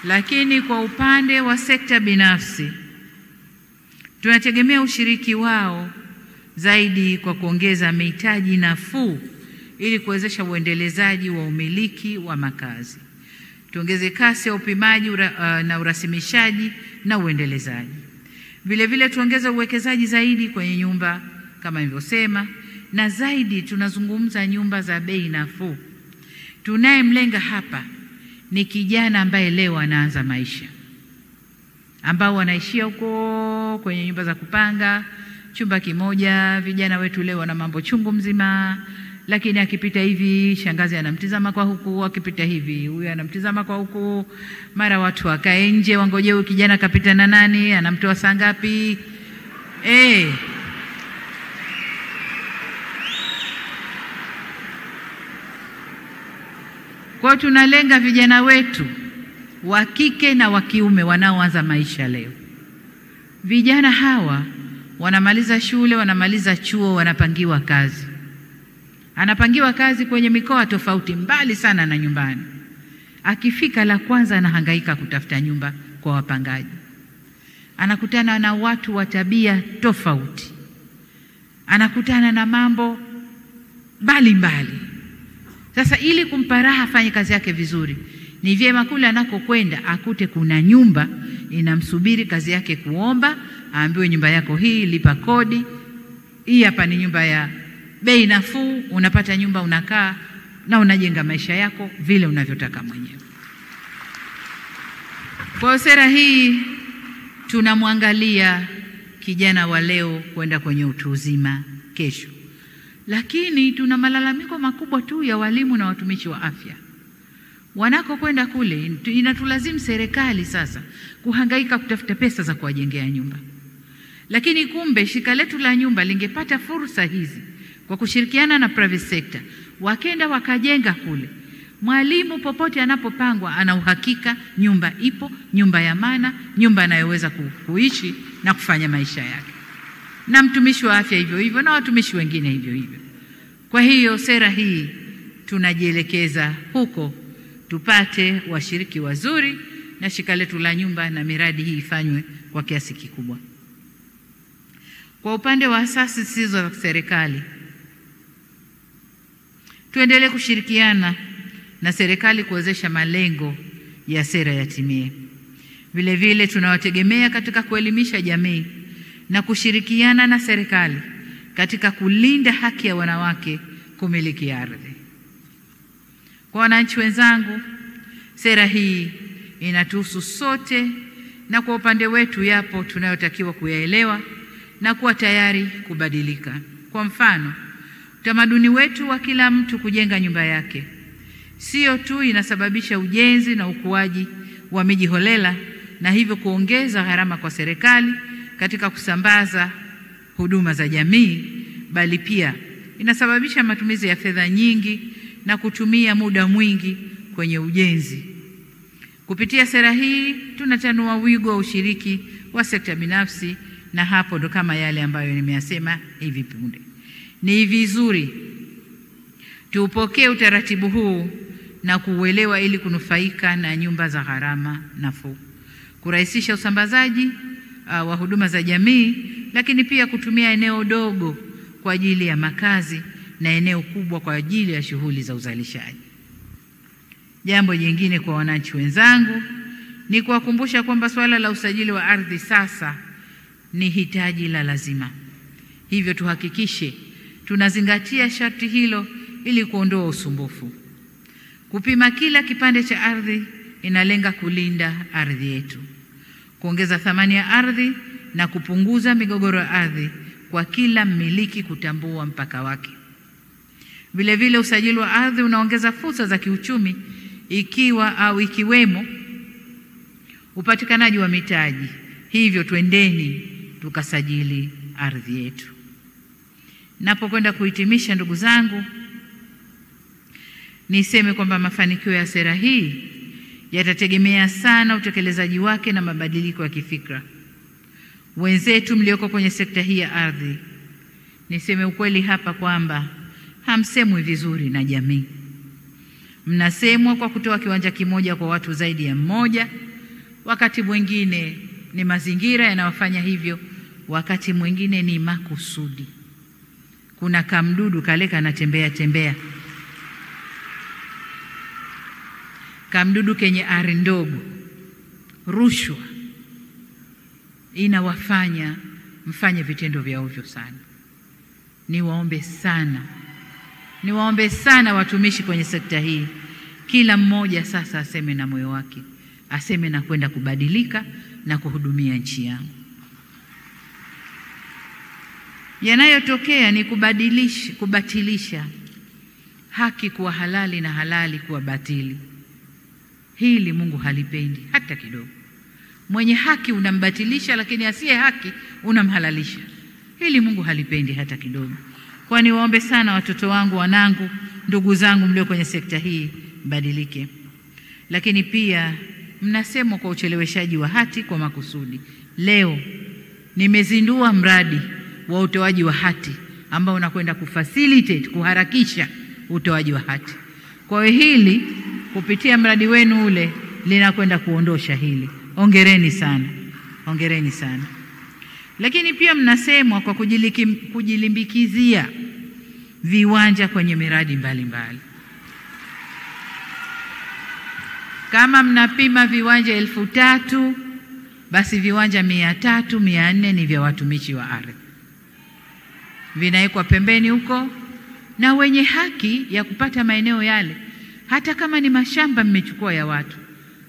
Lakini kwa upande wa sekta binafsi, tunategemea ushiriki wao zaidi kwa kuongeza mitaji nafuu ili kuwezesha uendelezaji wa umiliki wa makazi. Tuongeze kasi ya upimaji na urasimishaji na uendelezaji. Vile vile tuongeze uwekezaji zaidi kwenye nyumba kama nilivyosema, na zaidi tunazungumza nyumba za bei nafuu. Tunayemlenga hapa ni kijana ambaye leo anaanza maisha, ambao wanaishia huko kwenye nyumba za kupanga chumba kimoja. Vijana wetu leo wana mambo chungu mzima, lakini akipita hivi shangazi anamtizama kwa huku, akipita hivi huyu anamtizama kwa huku, mara watu wakae nje wangoje huyu kijana kapita na nani, anamtoa saa ngapi. Kwa tunalenga vijana wetu wa kike na wa kiume wanaoanza maisha leo. Vijana hawa wanamaliza shule, wanamaliza chuo, wanapangiwa kazi. Anapangiwa kazi kwenye mikoa tofauti, mbali sana na nyumbani. Akifika la kwanza anahangaika kutafuta nyumba kwa wapangaji. Anakutana na watu wa tabia tofauti. Anakutana na mambo mbalimbali. Sasa ili kumpa raha afanye kazi yake vizuri, ni vyema kule anakokwenda akute kuna nyumba inamsubiri, kazi yake kuomba, aambiwe nyumba yako hii, lipa kodi, hii hapa ni nyumba ya bei nafuu, unapata nyumba, unakaa na unajenga maisha yako vile unavyotaka mwenyewe. Kwa sera hii tunamwangalia kijana wa leo kwenda kwenye utu uzima kesho. Lakini tuna malalamiko makubwa tu ya walimu na watumishi wa afya. Wanakokwenda kule inatulazimu serikali sasa kuhangaika kutafuta pesa za kuwajengea nyumba. Lakini kumbe shirika letu la nyumba lingepata fursa hizi kwa kushirikiana na private sector, wakenda wakajenga kule. Mwalimu popote anapopangwa ana uhakika nyumba ipo, nyumba ya maana, nyumba anayoweza kuishi na kufanya maisha yake. Na mtumishi wa afya hivyo hivyo, na watumishi wengine hivyo hivyo. Kwa hiyo sera hii tunajielekeza huko, tupate washiriki wazuri na shirika letu la nyumba, na miradi hii ifanywe kwa kiasi kikubwa. Kwa upande wa asasi zisizo za serikali, tuendelee kushirikiana na serikali kuwezesha malengo ya sera yatimie. Vile vile tunawategemea katika kuelimisha jamii na kushirikiana na serikali katika kulinda haki ya wanawake kumiliki ardhi. Kwa wananchi wenzangu, sera hii inatuhusu sote, na kwa upande wetu yapo tunayotakiwa kuyaelewa na kuwa tayari kubadilika. Kwa mfano, utamaduni wetu wa kila mtu kujenga nyumba yake sio tu inasababisha ujenzi na ukuaji wa miji holela, na hivyo kuongeza gharama kwa serikali katika kusambaza huduma za jamii, bali pia inasababisha matumizi ya fedha nyingi na kutumia muda mwingi kwenye ujenzi. Kupitia sera hii tunatanua wigo wa ushiriki wa sekta binafsi, na hapo ndo kama yale ambayo nimeyasema hivi punde. Ni vizuri tupokee utaratibu huu na kuuelewa ili kunufaika na nyumba za gharama nafuu, kurahisisha usambazaji wa huduma za jamii, lakini pia kutumia eneo dogo kwa ajili ya makazi na eneo kubwa kwa ajili ya shughuli za uzalishaji. Jambo jingine kwa wananchi wenzangu ni kuwakumbusha kwamba swala la usajili wa ardhi sasa ni hitaji la lazima. Hivyo tuhakikishe tunazingatia sharti hilo ili kuondoa usumbufu. Kupima kila kipande cha ardhi inalenga kulinda ardhi yetu, kuongeza thamani ya ardhi na kupunguza migogoro ya ardhi kwa kila mmiliki kutambua mpaka wake. Vile vile usajili wa ardhi unaongeza fursa za kiuchumi ikiwemo upatikanaji wa mitaji. Hivyo twendeni tukasajili ardhi yetu. Napokwenda kuhitimisha, ndugu zangu, niseme kwamba mafanikio ya sera hii yatategemea sana utekelezaji wake na mabadiliko ya kifikra. Wenzetu mlioko kwenye sekta hii ya ardhi, niseme ukweli hapa kwamba hamsemwi vizuri na jamii. Mnasemwa kwa kutoa kiwanja kimoja kwa watu zaidi ya mmoja. Wakati mwingine ni mazingira yanayofanya hivyo, wakati mwingine ni makusudi. Kuna kamdudu kale kanatembea, kamdudu kenye ari ndogo. Rushwa inawafanya mfanye vitendo vya ovyo sana. Niwaombe sana watumishi kwenye sekta hii, kila mmoja sasa aseme na moyo wake, aseme na kwenda kubadilika na kuhudumia nchi yangu. Yanayotokea ni kubatilisha haki kuwa halali na halali kuwa batili. Hili Mungu halipendi hata kidogo. Mwenye haki unambatilisha, lakini asiye haki unamhalalisha. Hili Mungu halipendi hata kidogo. Kwa niwaombe sana watoto wangu, wanangu, ndugu zangu mlio kwenye sekta hii, badilike. Lakini pia mnasemwa kwa ucheleweshaji wa hati kwa makusudi. Leo nimezindua mradi wa utoaji wa hati ambao unakwenda kufacilitate, kuharakisha utoaji wa hati. Kwa hiyo hili kupitia mradi wenu ule linakwenda kuondosha hili. Hongereni sana. Lakini pia mnasemwa kwa kujilimbikizia viwanja kwenye miradi mbalimbali. Kama mnapima viwanja 3,000, basi viwanja 300, 400 ni vya watumishi wa ardhi. Vinawekwa pembeni huko, na wenye haki ya kupata maeneo yale, hata kama ni mashamba mmechukua ya watu,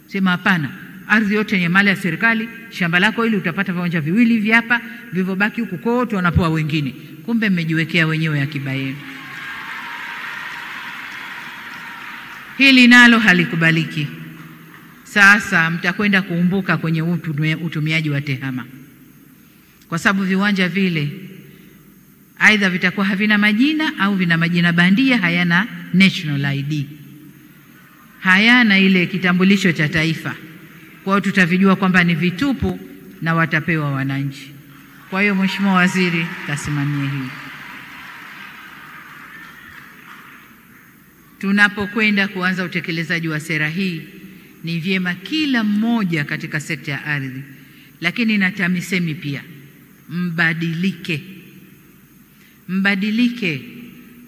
sema hapana, ardhi yote ni mali ya serikali, shamba lako ili utapata viwanja 2 hivi hapa, vilivyobaki huko kote wanapoa wengine. Kumbe mmejiwekea wenyewe akiba yenu. Hili nalo halikubaliki. Sasa mtakwenda kuumbuka kwenye utumiaji wa tehama, kwa sababu viwanja vile aidha vitakuwa havina majina au vina majina bandia, hayana national ID, hayana ile kitambulisho cha taifa. Kwa hiyo tutavijua kwamba ni vitupu na watapewa wananchi. Kwa hiyo Mheshimiwa Waziri, kasimamie hili. Tunapokwenda kuanza utekelezaji wa sera hii, ni vyema kila mmoja katika sekta ya ardhi, lakini na TAMISEMI pia, mbadilike.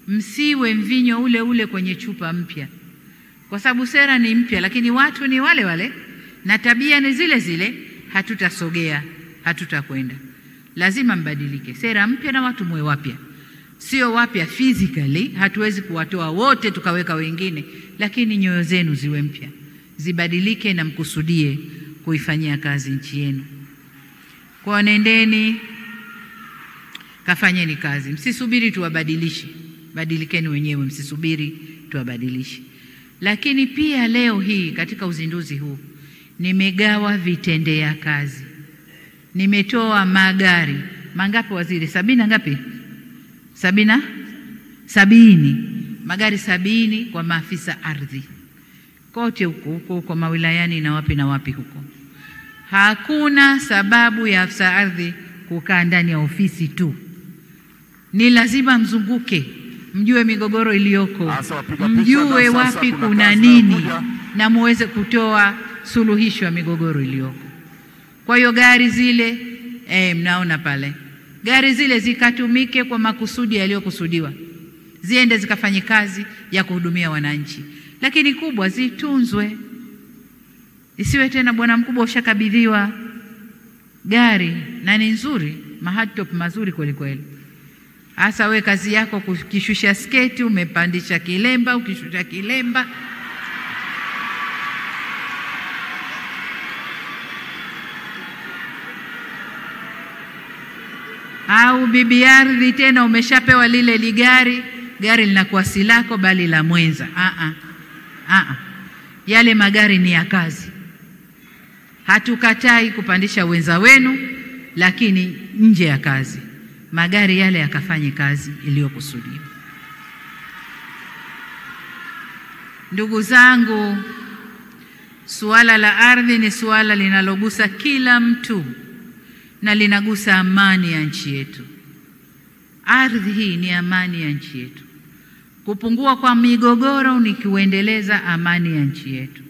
Msiwe mvinyo ule ule kwenye chupa mpya, kwa sababu sera ni mpya lakini watu ni wale wale na tabia ni zile zile. Hatutasogea, hatutakwenda. Lazima mbadilike. Sera mpya na watu mwe wapya. Sio wapya physically, hatuwezi kuwatoa wote tukaweka wengine, lakini nyoyo zenu ziwe mpya, zibadilike na mkusudie kuifanyia kazi nchi yenu. Kwa nendeni kafanyeni kazi, msisubiri tuwabadilishe. Badilikeni wenyewe, msisubiri tuwabadilishe. Lakini pia leo hii katika uzinduzi huu nimegawa vitendea kazi. Nimetoa magari mangapi waziri? 70 ngapi? 70. Magari 70 kwa maafisa ardhi kote huko kwa mawilayani na wapi huko. Hakuna sababu ya afisa ardhi kukaa ndani ya ofisi tu. Ni lazima mzunguke, mjue migogoro iliyoko, mjue wapi kuna nini, na muweze kutoa suluhisho ya migogoro iliyoko. Kwa hiyo gari zile mnaona pale, gari zile zikatumike kwa makusudi yaliyokusudiwa, ziende zikafanye kazi ya kuhudumia wananchi. Lakini kubwa, zitunzwe. Isiwe tena bwana mkubwa ushakabidhiwa gari na ni nzuri, mahali top mazuri kweli kweli, Hasa we kazi yako kukishusha sketi, umepandisha kilemba, ukishusha kilemba. Au bibi ardhi tena umeshapewa lile ligari, gari linakuwa si lako bali la mwenza. Yale magari ni ya kazi. Hatukatai kupandisha wenza wenu, lakini nje ya kazi. Magari yale yakafanye kazi iliyokusudiwa. Ndugu zangu, suala la ardhi ni suala linalogusa kila mtu na linagusa amani ya nchi yetu. Ardhi hii ni amani ya nchi yetu. Kupungua kwa migogoro ni kuendeleza amani ya nchi yetu.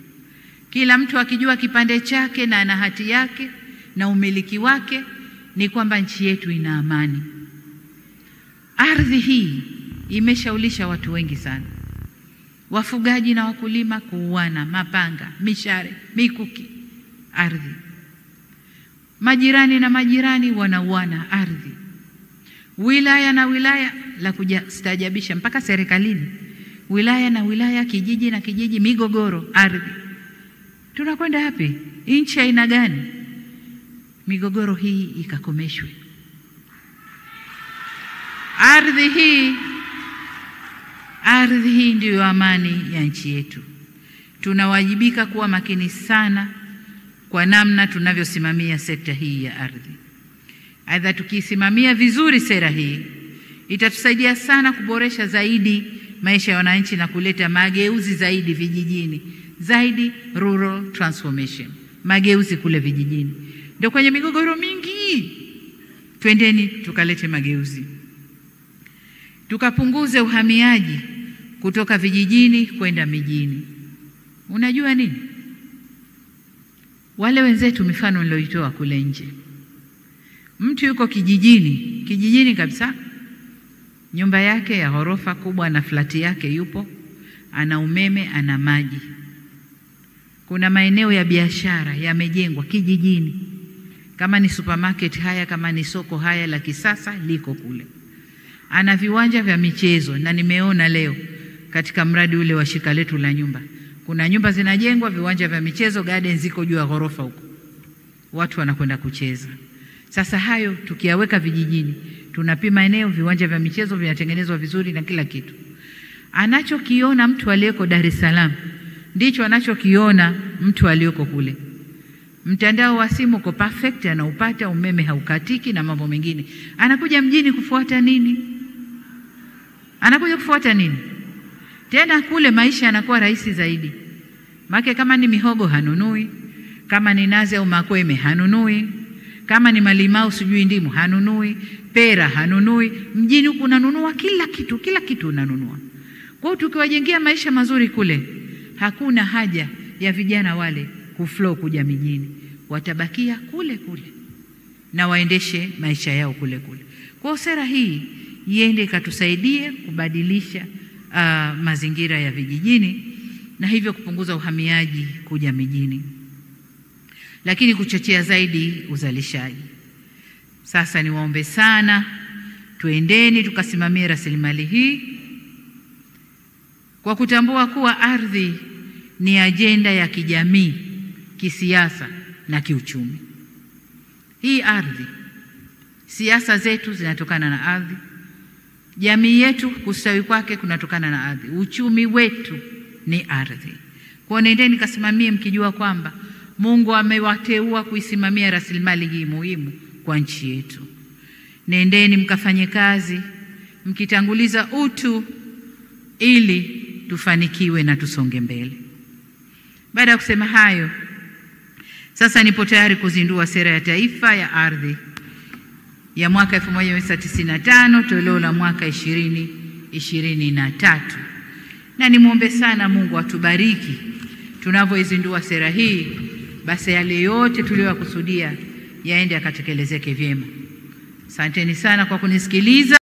Kila mtu akijua kipande chake na ana hati yake na umiliki wake, ni kwamba nchi yetu ina amani. Ardhi hii imeshaulisha watu wengi sana. Wafugaji na wakulima kuuana, mapanga, mishare, mikuki, ardhi. Majirani na majirani wanauana, ardhi. Wilaya na wilaya, la kujistajabisha mpaka serikalini. Wilaya na wilaya, kijiji na kijiji, migogoro, ardhi. Tunakwenda wapi? Nchi aina gani? Migogoro hii ikakomeshwe. Ardhi hii ndiyo amani ya nchi yetu. Tunawajibika kuwa makini sana kwa namna tunavyosimamia sekta hii ya ardhi. Aidha, tukisimamia vizuri sera hii, itatusaidia sana kuboresha zaidi maisha ya wananchi na kuleta mageuzi zaidi vijijini, zaidi rural transformation, mageuzi kule vijijini. Ndio kwenye migogoro mingi. Twendeni tukalete mageuzi. Tukapunguze uhamiaji kutoka vijijini kwenda mijini. Unajua nini? Wale wenzetu mifano niloitoa kule nje. Mtu yuko kijijini kabisa. Nyumba yake ya ghorofa kubwa na flati yake yupo, ana umeme, ana maji. Kuna maeneo ya biashara yamejengwa kijijini. Kama ni supermarket haya, kama ni soko haya la kisasa liko kule. Ana viwanja vya michezo, na nimeona leo katika mradi ule wa shirika letu la nyumba, kuna nyumba zinajengwa, viwanja vya michezo, garden ziko juu ya ghorofa huko. Watu wanakwenda kucheza. Sasa hayo tukiyaweka vijijini, tunapima eneo, viwanja vya michezo vinatengenezwa vizuri na kila kitu. Anachokiona mtu aliyeko Dar es Salaam ndicho anachokiona mtu aliyeko kule. Mtandao wa simu uko perfect, anaupata, umeme haukatiki na mambo mengine. Anakuja mjini kufuata nini? Tena kule maisha yanakuwa rahisi zaidi. Maana kama ni mihogo hanunui, kama ni nazi au makweme hanunui, kama ni malimau sijui ndimu hanunui, pera hanunui. Mjini huku unanunua kila kitu unanunua. Kwa hiyo tukiwajengea maisha mazuri kule, hakuna haja ya vijana wale kuflow kuja mijini. Watabakia kule na waendeshe maisha yao kule. Kwa sera hii iende ikatusaidie kubadilisha mazingira ya vijijini na hivyo kupunguza uhamiaji kuja mijini, lakini kuchochea zaidi uzalishaji. Sasa niwaombe sana, tuendeni tukasimamie rasilimali hii kwa kutambua kuwa ardhi ni ajenda ya kijamii, kisiasa na kiuchumi. Hii ardhi, siasa zetu zinatokana na ardhi. Jamii yetu kustawi kwake kunatokana na ardhi. Uchumi wetu ni ardhi. Kwa nendeni kasimamie mkijua kwamba Mungu amewateua kuisimamia rasilimali hii muhimu kwa nchi yetu. Nendeni mkafanye kazi mkitanguliza utu ili tufanikiwe na tusonge mbele. Baada ya kusema hayo, sasa nipo tayari kuzindua sera ya taifa ya ardhi ya mwaka 1995 toleo la mwaka 2023. Na nimuombe sana Mungu atubariki tunavyoizindua sera hii, basi yale yote tuliyokusudia yaende yakatekelezeke vyema. Asanteni sana kwa kunisikiliza.